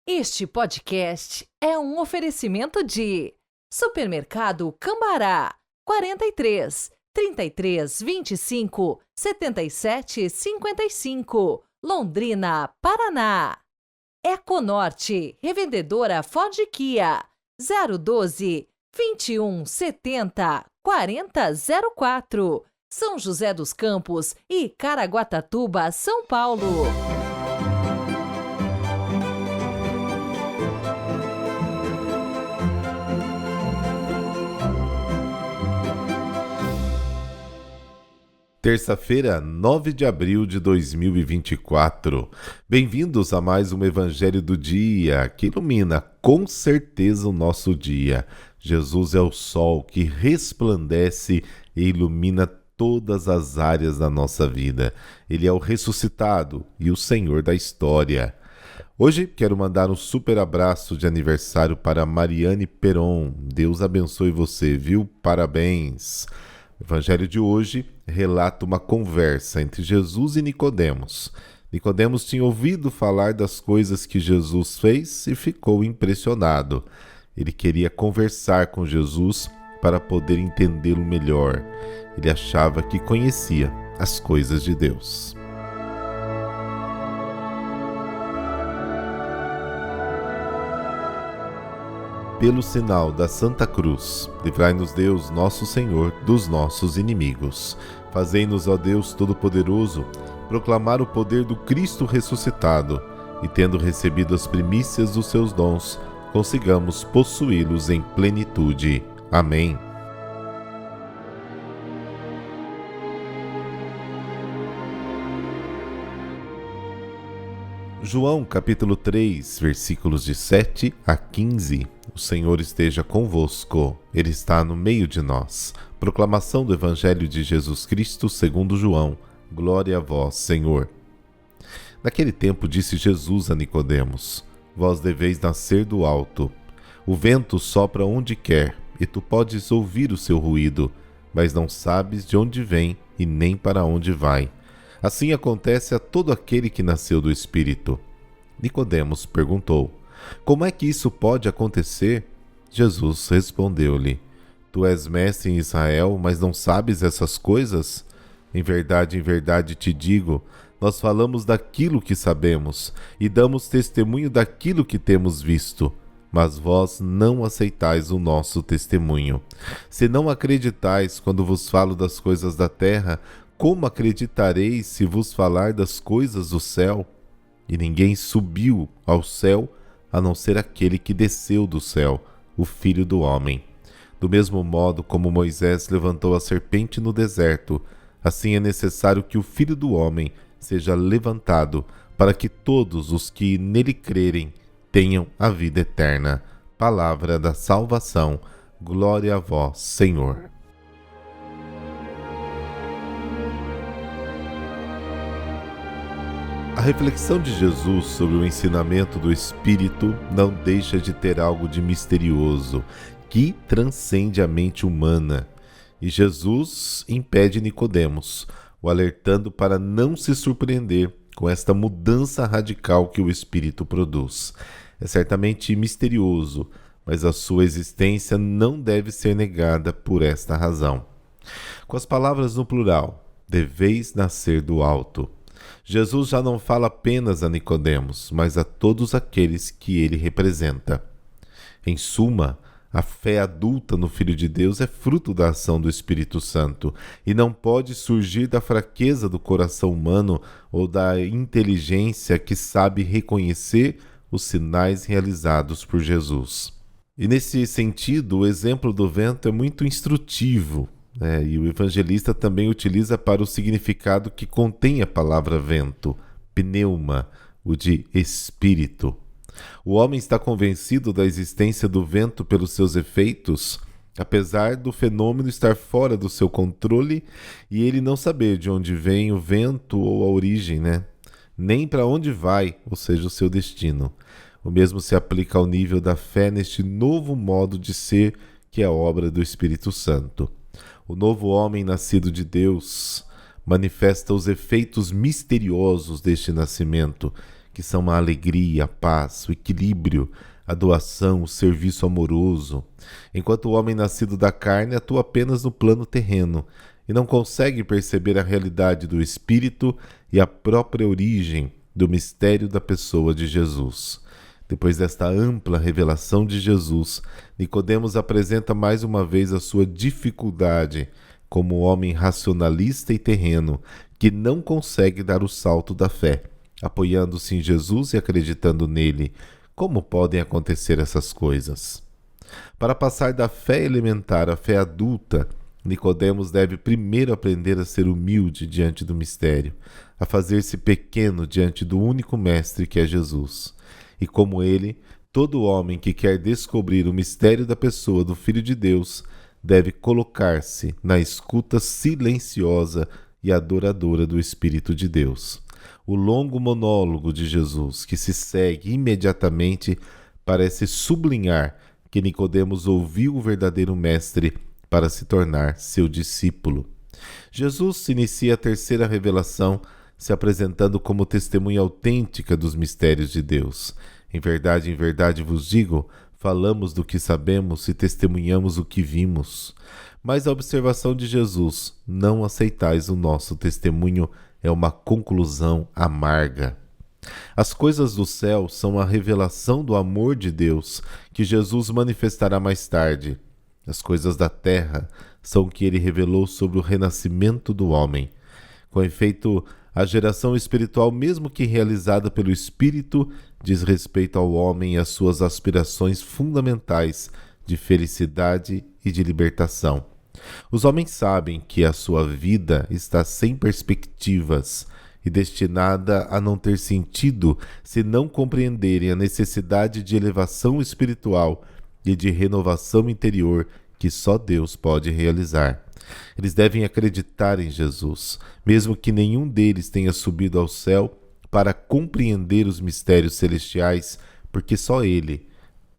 Este podcast é um oferecimento de Supermercado Cambará 43 33 25 77 55, Londrina, Paraná. Econorte, revendedora Ford Kia 012 21 70 40 04, São José dos Campos e Caraguatatuba, São Paulo. Terça-feira, 9 de abril de 2024. Bem-vindos a mais um Evangelho do Dia, que ilumina com certeza o nosso dia. Jesus é o sol que resplandece e ilumina todas as áreas da nossa vida. Ele é o ressuscitado e o Senhor da história. Hoje quero mandar um super abraço de aniversário para Mariane Peron. Deus abençoe você, viu? Parabéns! O Evangelho de hoje relata uma conversa entre Jesus e Nicodemos. Nicodemos tinha ouvido falar das coisas que Jesus fez e ficou impressionado. Ele queria conversar com Jesus para poder entendê-lo melhor. Ele achava que conhecia as coisas de Deus. Pelo sinal da Santa Cruz, livrai-nos Deus, nosso Senhor, dos nossos inimigos. Fazei-nos, ó Deus Todo-Poderoso, proclamar o poder do Cristo ressuscitado, e tendo recebido as primícias dos seus dons, consigamos possuí-los em plenitude. Amém. João capítulo 3, versículos de 7 a 15. O Senhor esteja convosco, Ele está no meio de nós. Proclamação do Evangelho de Jesus Cristo segundo João. Glória a vós, Senhor. Naquele tempo disse Jesus a Nicodemos: Vós deveis nascer do alto. O vento sopra onde quer, e tu podes ouvir o seu ruído, mas não sabes de onde vem e nem para onde vai. Assim acontece a todo aquele que nasceu do Espírito. Nicodemos perguntou: Como é que isso pode acontecer? Jesus respondeu-lhe: Tu és mestre em Israel, mas não sabes essas coisas? Em verdade te digo, nós falamos daquilo que sabemos e damos testemunho daquilo que temos visto, mas vós não aceitais o nosso testemunho. Se não acreditais quando vos falo das coisas da terra, como acreditareis se vos falar das coisas do céu? E ninguém subiu ao céu, a não ser aquele que desceu do céu, o Filho do Homem. Do mesmo modo como Moisés levantou a serpente no deserto, assim é necessário que o Filho do Homem seja levantado, para que todos os que nele crerem tenham a vida eterna. Palavra da salvação. Glória a vós, Senhor. A reflexão de Jesus sobre o ensinamento do Espírito não deixa de ter algo de misterioso, que transcende a mente humana. E Jesus impede Nicodemos, o alertando para não se surpreender com esta mudança radical que o Espírito produz. É certamente misterioso, mas a sua existência não deve ser negada por esta razão. Com as palavras no plural, deveis nascer do alto. Jesus já não fala apenas a Nicodemos, mas a todos aqueles que ele representa. Em suma, a fé adulta no Filho de Deus é fruto da ação do Espírito Santo e não pode surgir da fraqueza do coração humano ou da inteligência que sabe reconhecer os sinais realizados por Jesus. E nesse sentido, o exemplo do vento é muito instrutivo. E o evangelista também utiliza para o significado que contém a palavra vento, pneuma, o de espírito. O homem está convencido da existência do vento pelos seus efeitos, apesar do fenômeno estar fora do seu controle e ele não saber de onde vem o vento ou a origem, nem para onde vai, ou seja, o seu destino. O mesmo se aplica ao nível da fé neste novo modo de ser que é a obra do Espírito Santo. O novo homem nascido de Deus manifesta os efeitos misteriosos deste nascimento, que são a alegria, a paz, o equilíbrio, a doação, o serviço amoroso, enquanto o homem nascido da carne atua apenas no plano terreno e não consegue perceber a realidade do espírito e a própria origem do mistério da pessoa de Jesus. Depois desta ampla revelação de Jesus, Nicodemos apresenta mais uma vez a sua dificuldade como homem racionalista e terreno que não consegue dar o salto da fé, apoiando-se em Jesus e acreditando nele. Como podem acontecer essas coisas? Para passar da fé elementar à fé adulta, Nicodemos deve primeiro aprender a ser humilde diante do mistério, a fazer-se pequeno diante do único mestre que é Jesus. E como ele, todo homem que quer descobrir o mistério da pessoa do Filho de Deus deve colocar-se na escuta silenciosa e adoradora do Espírito de Deus. O longo monólogo de Jesus, que se segue imediatamente, parece sublinhar que Nicodemos ouviu o verdadeiro mestre para se tornar seu discípulo. Jesus inicia a terceira revelação se apresentando como testemunha autêntica dos mistérios de Deus. Em verdade vos digo, falamos do que sabemos e testemunhamos o que vimos. Mas a observação de Jesus, não aceitais o nosso testemunho, é uma conclusão amarga. As coisas do céu são a revelação do amor de Deus, que Jesus manifestará mais tarde. As coisas da terra são o que ele revelou sobre o renascimento do homem. Com efeito, a geração espiritual, mesmo que realizada pelo Espírito, diz respeito ao homem e às suas aspirações fundamentais de felicidade e de libertação. Os homens sabem que a sua vida está sem perspectivas e destinada a não ter sentido se não compreenderem a necessidade de elevação espiritual e de renovação interior que só Deus pode realizar. Eles devem acreditar em Jesus, mesmo que nenhum deles tenha subido ao céu para compreender os mistérios celestiais, porque só Ele,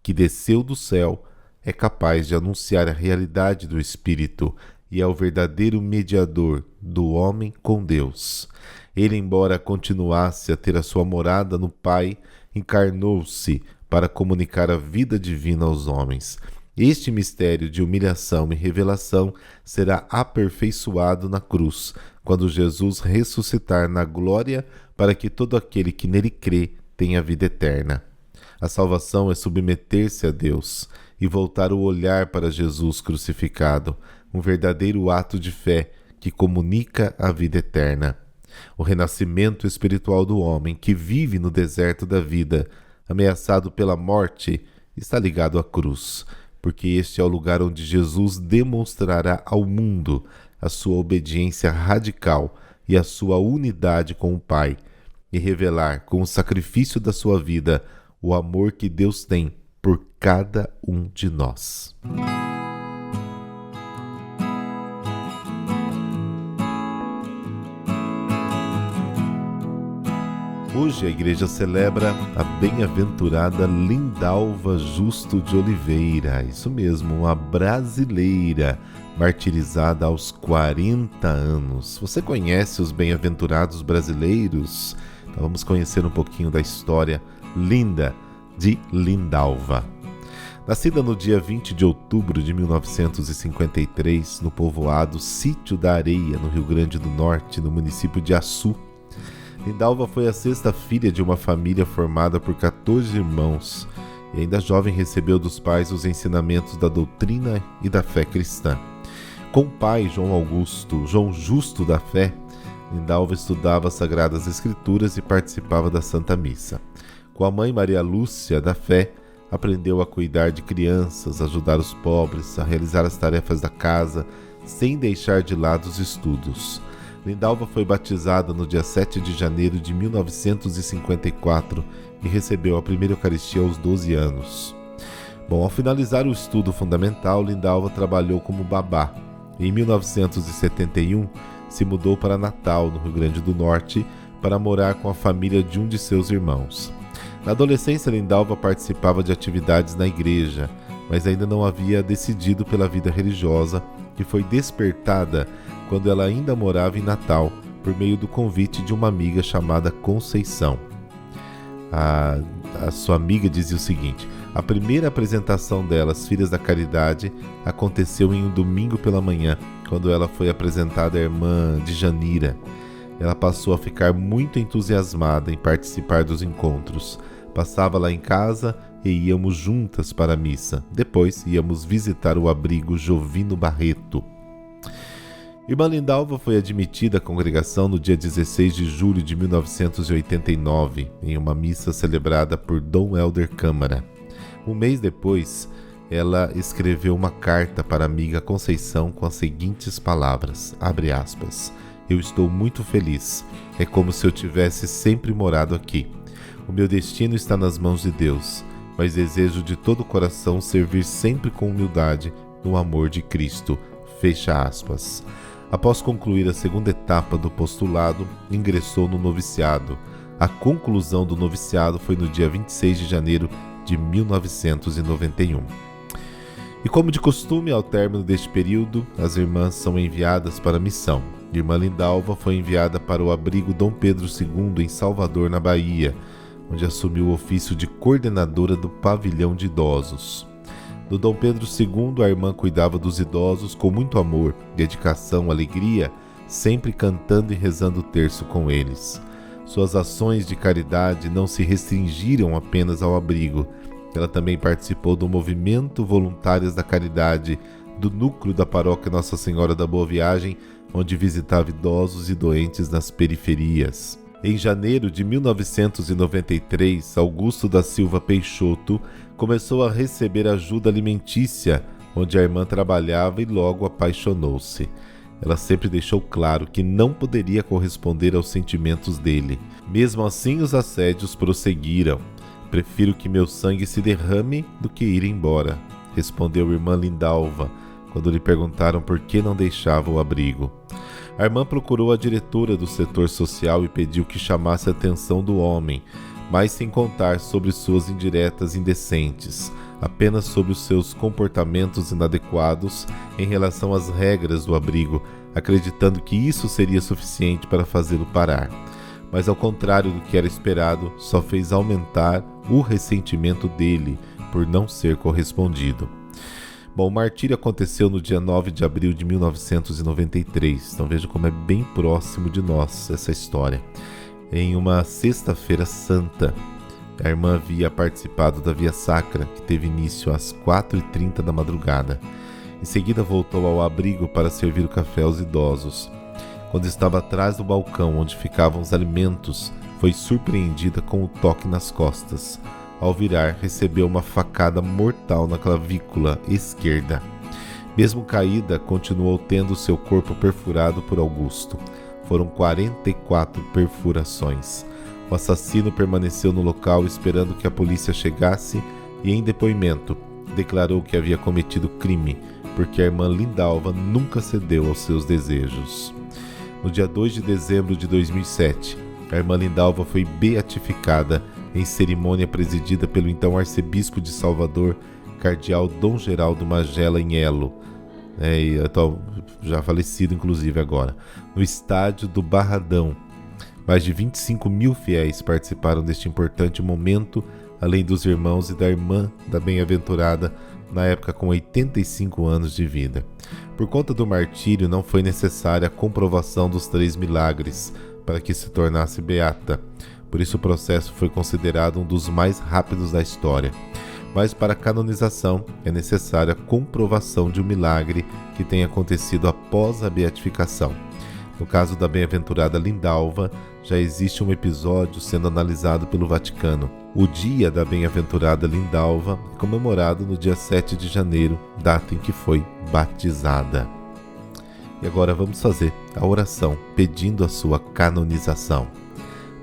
que desceu do céu, é capaz de anunciar a realidade do Espírito e é o verdadeiro mediador do homem com Deus. Ele, embora continuasse a ter a sua morada no Pai, encarnou-se para comunicar a vida divina aos homens. Este mistério de humilhação e revelação será aperfeiçoado na cruz, quando Jesus ressuscitar na glória para que todo aquele que nele crê tenha vida eterna. A salvação é submeter-se a Deus e voltar o olhar para Jesus crucificado, um verdadeiro ato de fé que comunica a vida eterna. O renascimento espiritual do homem que vive no deserto da vida, ameaçado pela morte, está ligado à cruz, porque este é o lugar onde Jesus demonstrará ao mundo a sua obediência radical e a sua unidade com o Pai, e revelar com o sacrifício da sua vida o amor que Deus tem por cada um de nós. Hoje a igreja celebra a bem-aventurada Lindalva Justo de Oliveira, isso mesmo, uma brasileira martirizada aos 40 anos. Você conhece os bem-aventurados brasileiros? Então vamos conhecer um pouquinho da história linda de Lindalva. Nascida no dia 20 de outubro de 1953, no povoado Sítio da Areia, no Rio Grande do Norte, no município de Açu, Lindalva foi a sexta filha de uma família formada por 14 irmãos e ainda jovem recebeu dos pais os ensinamentos da doutrina e da fé cristã. Com o pai, João Justo da Fé, Lindalva estudava as Sagradas Escrituras e participava da Santa Missa. Com a mãe, Maria Lúcia da Fé, aprendeu a cuidar de crianças, ajudar os pobres, a realizar as tarefas da casa, sem deixar de lado os estudos. Lindalva foi batizada no dia 7 de janeiro de 1954 e recebeu a primeira Eucaristia aos 12 anos. Ao finalizar o estudo fundamental, Lindalva trabalhou como babá. Em 1971, se mudou para Natal, no Rio Grande do Norte, para morar com a família de um de seus irmãos. Na adolescência, Lindalva participava de atividades na igreja, mas ainda não havia decidido pela vida religiosa, que foi despertada quando ela ainda morava em Natal, por meio do convite de uma amiga chamada Conceição. A sua amiga dizia o seguinte: a primeira apresentação delas, Filhas da Caridade, aconteceu em um domingo pela manhã, quando ela foi apresentada à irmã de Janira. Ela passou a ficar muito entusiasmada em participar dos encontros. Passava lá em casa e íamos juntas para a missa. Depois íamos visitar o abrigo Jovino Barreto. Irmã Lindalva foi admitida à congregação no dia 16 de julho de 1989, em uma missa celebrada por Dom Helder Câmara. Um mês depois, ela escreveu uma carta para a amiga Conceição com as seguintes palavras, abre aspas, eu estou muito feliz, é como se eu tivesse sempre morado aqui. O meu destino está nas mãos de Deus, mas desejo de todo o coração servir sempre com humildade no amor de Cristo, fecha aspas. Após concluir a segunda etapa do postulado, ingressou no noviciado. A conclusão do noviciado foi no dia 26 de janeiro de 1991. E como de costume, ao término deste período, as irmãs são enviadas para a missão. Irmã Lindalva foi enviada para o abrigo Dom Pedro II, em Salvador, na Bahia, onde assumiu o ofício de coordenadora do pavilhão de idosos. No Dom Pedro II, a irmã cuidava dos idosos com muito amor, dedicação, alegria, sempre cantando e rezando o terço com eles. Suas ações de caridade não se restringiram apenas ao abrigo. Ela também participou do movimento Voluntárias da Caridade, do núcleo da paróquia Nossa Senhora da Boa Viagem, onde visitava idosos e doentes nas periferias. Em janeiro de 1993, Augusto da Silva Peixoto começou a receber ajuda alimentícia, onde a irmã trabalhava e logo apaixonou-se. Ela sempre deixou claro que não poderia corresponder aos sentimentos dele. Mesmo assim, os assédios prosseguiram. Prefiro que meu sangue se derrame do que ir embora, respondeu a irmã Lindalva, quando lhe perguntaram por que não deixava o abrigo. A irmã procurou a diretora do setor social e pediu que chamasse a atenção do homem, mas sem contar sobre suas indiretas indecentes, apenas sobre os seus comportamentos inadequados em relação às regras do abrigo, acreditando que isso seria suficiente para fazê-lo parar. Mas ao contrário do que era esperado, só fez aumentar o ressentimento dele por não ser correspondido. Bom, o martírio aconteceu no dia 9 de abril de 1993, então veja como é bem próximo de nós essa história. Em uma sexta-feira santa, a irmã havia participado da Via Sacra, que teve início às 4h30 da madrugada. Em seguida voltou ao abrigo para servir o café aos idosos. Quando estava atrás do balcão onde ficavam os alimentos, foi surpreendida com o toque nas costas. Ao virar, recebeu uma facada mortal na clavícula esquerda. Mesmo caída, continuou tendo seu corpo perfurado por Augusto. Foram 44 perfurações. O assassino permaneceu no local esperando que a polícia chegasse e, em depoimento, declarou que havia cometido crime, porque a irmã Lindalva nunca cedeu aos seus desejos. No dia 2 de dezembro de 2007, a irmã Lindalva foi beatificada em cerimônia presidida pelo então arcebispo de Salvador, cardeal Dom Geraldo Magela Inhello, já falecido inclusive agora, no estádio do Barradão. Mais de 25 mil fiéis participaram deste importante momento, além dos irmãos e da irmã da bem-aventurada, na época com 85 anos de vida. Por conta do martírio, não foi necessária a comprovação dos 3 milagres para que se tornasse beata. Por isso o processo foi considerado um dos mais rápidos da história. Mas para a canonização é necessária a comprovação de um milagre que tenha acontecido após a beatificação. No caso da bem-aventurada Lindalva, já existe um episódio sendo analisado pelo Vaticano. O dia da bem-aventurada Lindalva é comemorado no dia 7 de janeiro, data em que foi batizada. E agora vamos fazer a oração pedindo a sua canonização.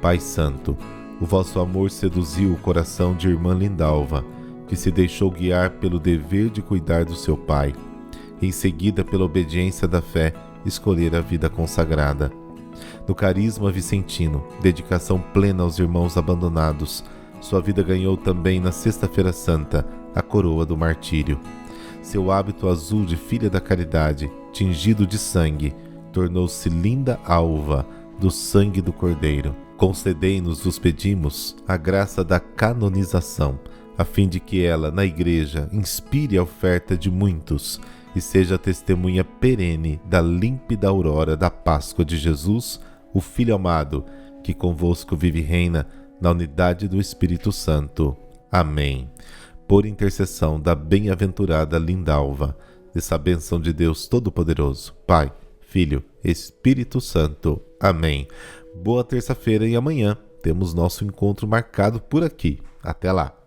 Pai Santo, o vosso amor seduziu o coração de irmã Lindalva, que se deixou guiar pelo dever de cuidar do seu pai. Em seguida, pela obediência da fé, escolher a vida consagrada. No carisma vicentino, dedicação plena aos irmãos abandonados, sua vida ganhou também na Sexta-feira Santa a coroa do martírio. Seu hábito azul de filha da caridade, tingido de sangue, tornou-se linda alva do sangue do Cordeiro. Concedei-nos, vos pedimos, a graça da canonização, a fim de que ela, na Igreja, inspire a oferta de muitos e seja testemunha perene da límpida aurora da Páscoa de Jesus, o Filho amado, que convosco vive e reina na unidade do Espírito Santo. Amém. Por intercessão da bem-aventurada Lindalva, dessa bênção de Deus Todo-Poderoso, Pai, Filho, Espírito Santo. Amém. Boa terça-feira e amanhã temos nosso encontro marcado por aqui. Até lá.